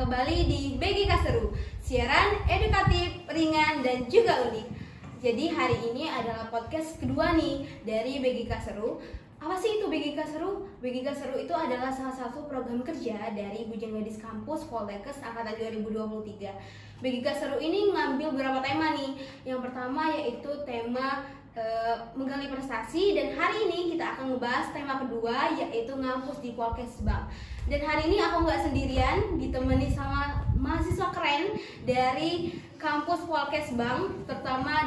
kembali di BGK Seru, siaran edukatif, ringan, dan juga unik. Jadi hari ini adalah podcast kedua nih dari BGK Seru. Apa sih itu BGK Seru? BGK Seru itu adalah salah satu program kerja dari Bujang Gadis Kampus Poltekkes Angkatan 2023. BGK Seru ini ngambil beberapa tema nih. Yang pertama yaitu tema menggali prestasi, dan hari ini kita akan ngebahas tema kedua yaitu ngampus di Poltekkes Bank. Dan hari ini aku nggak sendirian, ditemani sama mahasiswa keren dari kampus Poltekkes Bank, terutama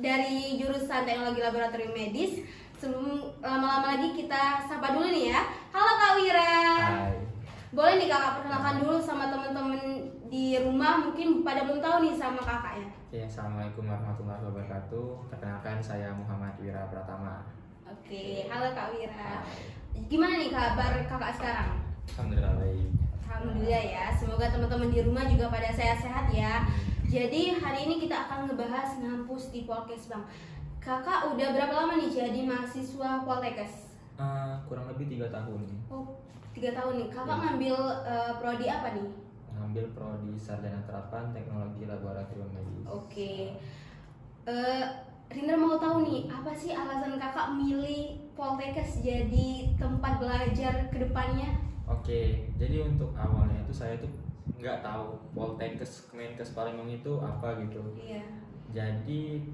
dari jurusan Teknologi Laboratorium Medis. Sebelum lama-lama lagi kita sapa dulu nih ya. Halo Kak Wira. Hai. Boleh nih kakak perkenalkan dulu sama teman-teman di rumah, mungkin pada belum tahu nih sama kakaknya. Oke, assalamualaikum warahmatullahi wabarakatuh. Perkenalkan saya Muhammad Wira Pratama. Oke, halo Kak Wira. Hai. Gimana nih kabar kakak sekarang? Alhamdulillah baik. Alhamdulillah ya. Semoga teman-teman di rumah juga pada sehat-sehat ya. Jadi hari ini kita akan ngebahas ngampus di Poltekkes Bank. Kakak udah berapa lama nih jadi mahasiswa Poltekkes? Kurang lebih 3 tahun. Oh, 3 tahun nih. Kakak Ya. ngambil prodi apa nih? Ngambil prodi Sarjana Terapan Teknologi Laboratorium Medis. Oke. Rindra mau tahu nih, apa sih alasan kakak milih Poltekkes jadi tempat belajar ke depannya? Oke, jadi untuk awalnya itu saya tuh nggak tahu Poltekkes Kemenkes Palembang itu apa gitu. Iya. Jadi,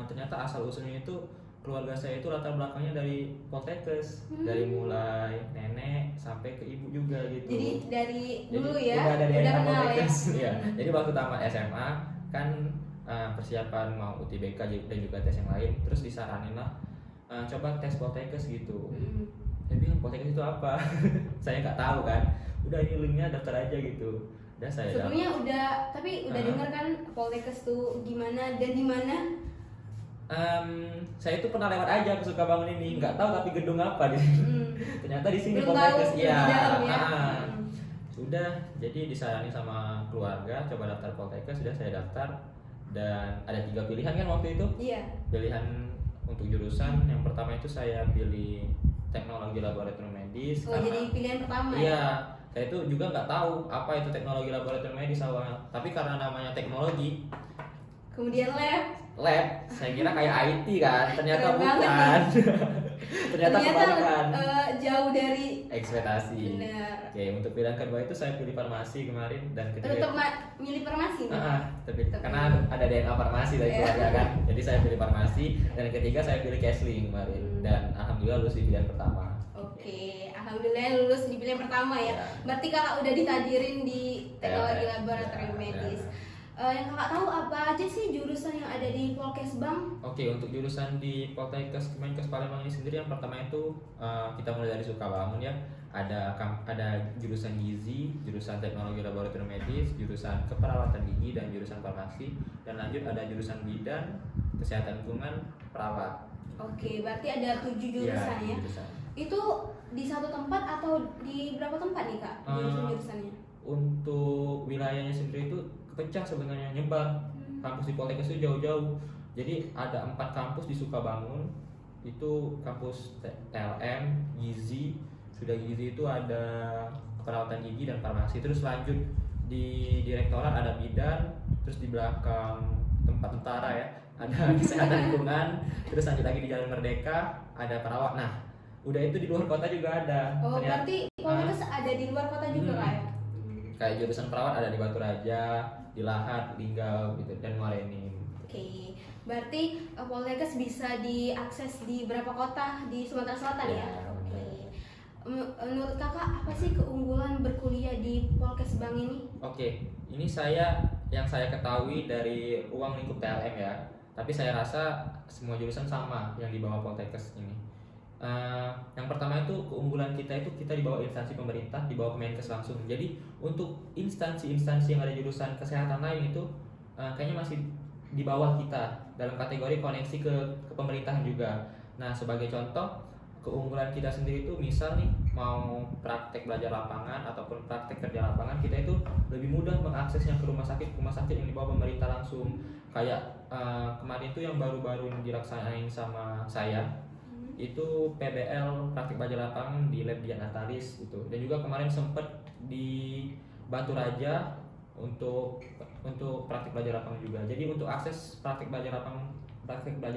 ternyata asal usulnya itu keluarga saya itu latar belakangnya dari Poltekkes, dari mulai nenek sampai ke ibu juga gitu. Jadi dari dulu Jadi, ya, udah ada DNA kenal ya. Poltekkes. Ya. Jadi waktu tamat SMA kan persiapan mau UTBK dan juga tes yang lain, terus disaranin lah coba tes Poltekkes gitu. Saya bilang Poltekkes itu apa? Saya nggak tahu kan. Udah ini linknya daftar aja gitu. Udah saya Sebelumnya udah dengar kan Poltekkes tuh gimana dan di mana? Saya itu pernah lewat aja ke Sukabangun ini, nggak tahu tapi gedung apa di sini. Ternyata di sini Belum Poltekkes, tahu iya. di dalam ya. Sudah, jadi disarani sama keluarga coba daftar Poltekkes, sudah saya daftar dan ada 3 pilihan kan waktu itu. Iya. Pilihan untuk jurusan yang pertama itu saya pilih Teknologi Laboratorium Medis. Oh, jadi pilihan pertama iya, ya? saya itu juga nggak tahu apa itu Teknologi Laboratorium Medis awalnya, tapi karena namanya teknologi, Kemudian lab, saya kira kayak IT kan, ternyata Keren banget bukan. ternyata kebalikan. Jauh dari Ekspektasi. benar. Oke, untuk pilihan kedua itu saya pilih farmasi kemarin dan Tetap ketiga milih farmasi nih? tapi Tetap karena milih. ada DNA farmasi dari Iya. keluarga kan, jadi saya pilih farmasi dan yang ketiga saya pilih Kesling kemarin dan alhamdulillah lulus di pilihan pertama. Oke, alhamdulillah lulus di pilihan pertama ya. Ya. Berarti kakak udah ditadirin di Teknologi Ya, Laboratorium ya, Medis. ya. Yang kakak tahu apa aja sih jurusan yang ada di Poltekkes Bank? Oke, untuk jurusan di Poltekkes Kemenkes Palembang ini sendiri yang pertama itu kita mulai dari Sukabangun ya. Ada jurusan gizi, jurusan teknologi laboratorium medis, jurusan keperawatan gigi dan jurusan farmasi, dan lanjut ada jurusan bidan, kesehatan lingkungan, perawat. Oke, berarti ada 7 jurusan ya. Jurusan. Itu di satu tempat atau di berapa tempat nih kak jurusan-jurusannya? Untuk wilayahnya sendiri itu kepecah sebenarnya, nyebar. Kampus di Poltekkes itu jauh-jauh. Jadi ada 4 kampus di Sukabangun. Itu kampus TLM, gizi. Sudah gizi itu ada perawatan gigi dan farmasi. Terus lanjut di direktorat ada bidan. Terus di belakang tempat tentara ya ada kesehatan lingkungan. Terus lanjut lagi di Jalan Merdeka ada perawat. Nah, udah itu di luar kota juga ada. Oh, Ternyata- berarti Poltekkes ada di luar kota juga kak ya? kayak jurusan perawat ada di Batu Raja, di Lahat, Linggau gitu dan Morenin. Oke, berarti Poltekkes bisa diakses di berapa kota di Sumatera Selatan ya? Ya, Oke. Menurut kakak apa sih keunggulan berkuliah di Poltekkes Bank ini? Oke, ini yang saya ketahui dari ruang lingkup TLM ya. Tapi saya rasa semua jurusan sama yang di bawah Poltekkes ini. Yang pertama itu keunggulan kita itu kita di bawah instansi pemerintah, di bawah Kemenkes langsung. Jadi untuk instansi-instansi yang ada jurusan kesehatan lain itu kayaknya masih di bawah kita dalam kategori koneksi ke pemerintahan juga. Nah, sebagai contoh keunggulan kita sendiri itu misal nih mau praktek belajar lapangan ataupun praktek kerja lapangan, kita itu lebih mudah mengaksesnya ke rumah sakit yang di bawah pemerintah langsung. Kayak kemarin itu yang baru-baru dilaksanain sama saya itu PBL praktik belajar lapangan di Lab Dian Natalis gitu. Dan juga kemarin sempet di Batu Raja untuk praktik belajar lapangan juga. Jadi untuk akses praktik belajar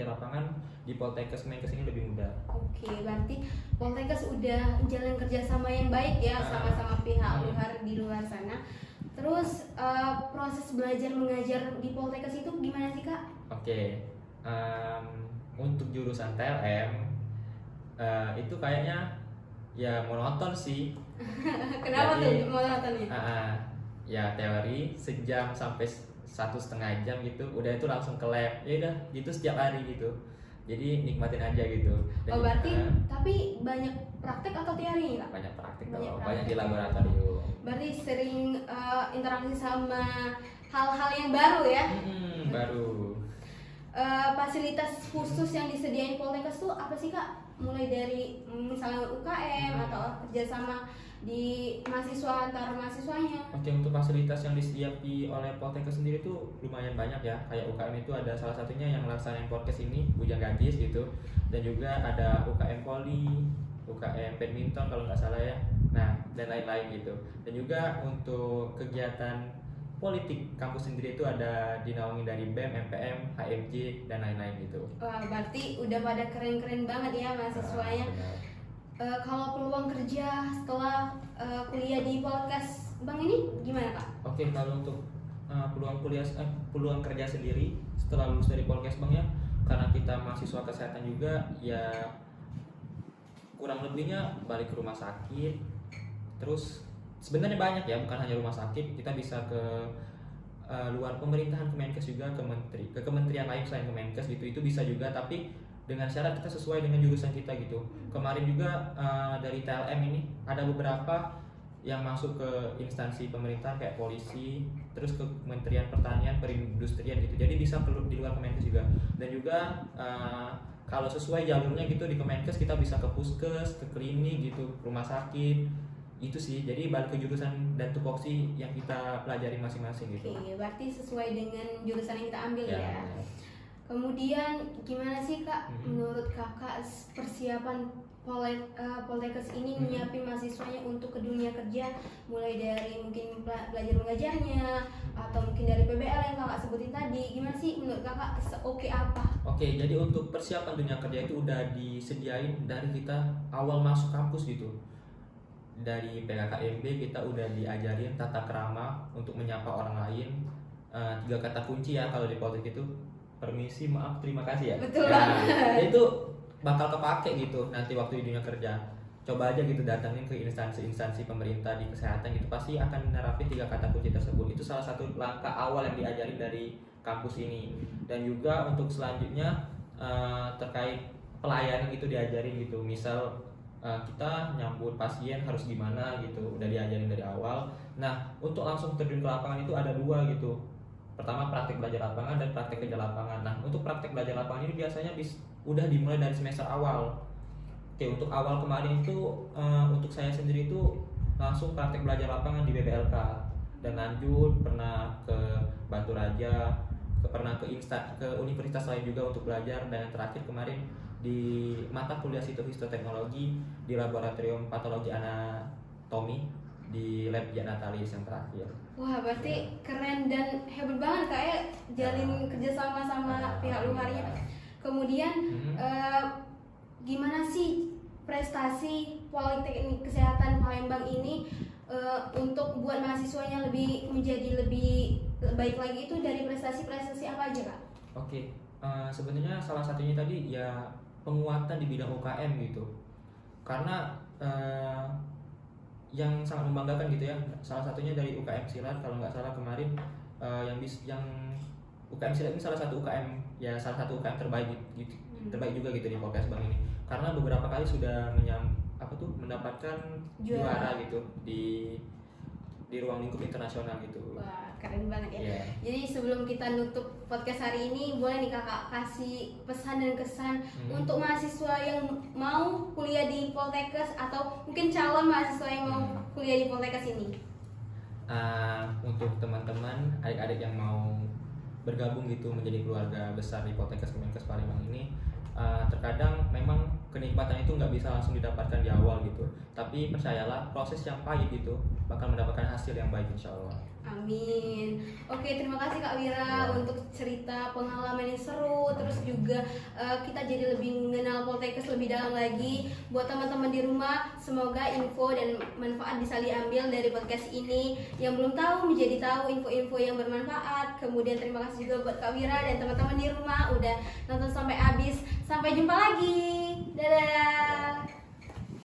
lapangan di Poltekkes Kemenkes ini lebih mudah. Oke, berarti Poltekkes udah jalan kerjasama yang baik ya sama pihak luar di luar sana. Terus proses belajar mengajar di Poltekkes itu gimana sih Kak? Oke, untuk jurusan TLM itu kayaknya ya monoton sih. Kenapa Jadi, tuh monotonnya? Ya teori sejam sampai 1,5 jam gitu, udah itu langsung ke lab. Ya udah gitu setiap hari gitu. Jadi nikmatin aja gitu. Dan Berarti tapi banyak praktek atau teori Kak? banyak praktik Banyak dong, praktik. banyak di laboratorium. Berarti sering interaksi sama hal-hal yang baru ya? Baru. Fasilitas khusus yang disediain Poltekkes tuh apa sih Kak? Mulai dari misalnya UKM atau kerjasama di mahasiswa antar mahasiswanya. Oke, untuk fasilitas yang disediakan oleh Poltekkes sendiri tuh lumayan banyak ya. Kayak UKM itu ada salah satunya yang laksanain podcast ini, Bujang Gadis gitu. Dan juga ada UKM Poli, UKM Badminton kalau nggak salah ya. Nah, dan lain-lain gitu. Dan juga untuk kegiatan politik kampus sendiri itu ada dinaungi dari BEM, MPM, HMJ dan lain-lain gitu. Wah, berarti udah pada keren-keren banget ya mahasiswanya. Benar. Kalau peluang kerja setelah kuliah di Poltekkes Bang ini gimana Kak? Oke, kalau untuk peluang kerja sendiri setelah lulus dari Poltekkes Bang ya, karena kita mahasiswa kesehatan juga ya kurang lebihnya balik ke rumah sakit. Terus sebenarnya banyak ya, bukan hanya rumah sakit, kita bisa ke luar pemerintahan Kemenkes juga, ke kementerian lain selain Kemenkes gitu, itu bisa juga, tapi dengan syarat kita sesuai dengan jurusan kita gitu. Kemarin juga dari TLM ini ada beberapa yang masuk ke instansi pemerintahan kayak polisi, terus ke Kementerian Pertanian, Perindustrian gitu. Jadi bisa di luar Kemenkes juga. Dan juga kalau sesuai jalurnya gitu di Kemenkes kita bisa ke puskes, ke klinik gitu, rumah sakit. Itu sih. Jadi balik ke jurusan dan tupoksi yang kita pelajari masing-masing gitu. Oke, berarti sesuai dengan jurusan yang kita ambil ya. Ya. Kemudian gimana sih Kak menurut Kakak persiapan Poltekkes ini menyiapin mahasiswanya untuk ke dunia kerja, mulai dari mungkin belajar mengajarnya atau mungkin dari PBL yang Kakak sebutin tadi. Gimana sih menurut Kakak oke apa? Oke, jadi untuk persiapan dunia kerja itu udah disediain dari kita awal masuk kampus gitu. Dari PKKMB kita udah diajarin tata krama untuk menyapa orang lain. 3 kata kunci ya kalau di Poltek itu: permisi, maaf, terima kasih ya. Betul Nah, itu bakal kepake gitu nanti waktu di dunia kerja. Coba aja gitu datangin ke instansi pemerintah di kesehatan gitu, pasti akan nerapin 3 kata kunci tersebut. Itu salah satu langkah awal yang diajarin dari kampus ini. Dan juga untuk selanjutnya terkait pelayanan gitu diajarin gitu. Misal kita nyambut pasien harus gimana gitu, udah diajarin dari awal. Nah, untuk langsung terjun ke lapangan itu ada 2 gitu. Pertama praktek belajar lapangan dan praktek kerja lapangan. Nah, untuk praktek belajar lapangan ini biasanya udah dimulai dari semester awal. Oke, untuk awal kemarin itu untuk saya sendiri itu langsung praktek belajar lapangan di BBLK, dan lanjut pernah ke Batu Raja, pernah ke universitas lain juga untuk belajar, dan yang terakhir kemarin di mata kuliah histoteknologi di laboratorium patologi anatomi di Lab Dian Natalis yang terakhir. Wah, berarti keren dan hebat banget Kak ya, jalin kerjasama sama pihak luarnya. Kemudian gimana sih prestasi Politeknik Kesehatan Palembang ini untuk buat mahasiswanya menjadi lebih baik lagi, itu dari prestasi-prestasi apa aja Kak? Oke, sebenarnya salah satunya tadi ya penguatan di bidang UKM gitu. Karena yang sangat membanggakan gitu ya, salah satunya dari UKM Silat kalau nggak salah kemarin, yang UKM Silat ini salah satu UKM terbaik gitu, terbaik juga gitu di Poltekkes Bang ini, karena beberapa kali sudah mendapatkan juara gitu di ruang lingkup internasional gitu. Wah, keren banget ya. Yeah. Jadi sebelum kita nutup podcast hari ini, boleh nih Kakak kasih pesan dan kesan untuk mahasiswa yang mau kuliah di Poltekkes atau mungkin calon mahasiswa yang mau kuliah di Poltekkes ini? Untuk teman-teman, adik-adik yang mau bergabung gitu menjadi keluarga besar di Poltekkes Kemenkes Palembang ini, terkadang memang kenikmatan itu nggak bisa langsung didapatkan di awal gitu. Tapi percayalah, proses yang pahit itu bakal mendapatkan hasil yang baik insya Allah. Amin. Oke, terima kasih Kak Wira untuk cerita pengalaman yang seru. Terus juga kita jadi lebih mengenal Poltekkes lebih dalam lagi. Buat teman-teman di rumah, semoga info dan manfaat bisa diambil dari podcast ini. Yang belum tahu menjadi tahu info-info yang bermanfaat. Kemudian terima kasih juga buat Kak Wira dan teman-teman di rumah udah nonton sampai habis. Sampai jumpa lagi. Dadah.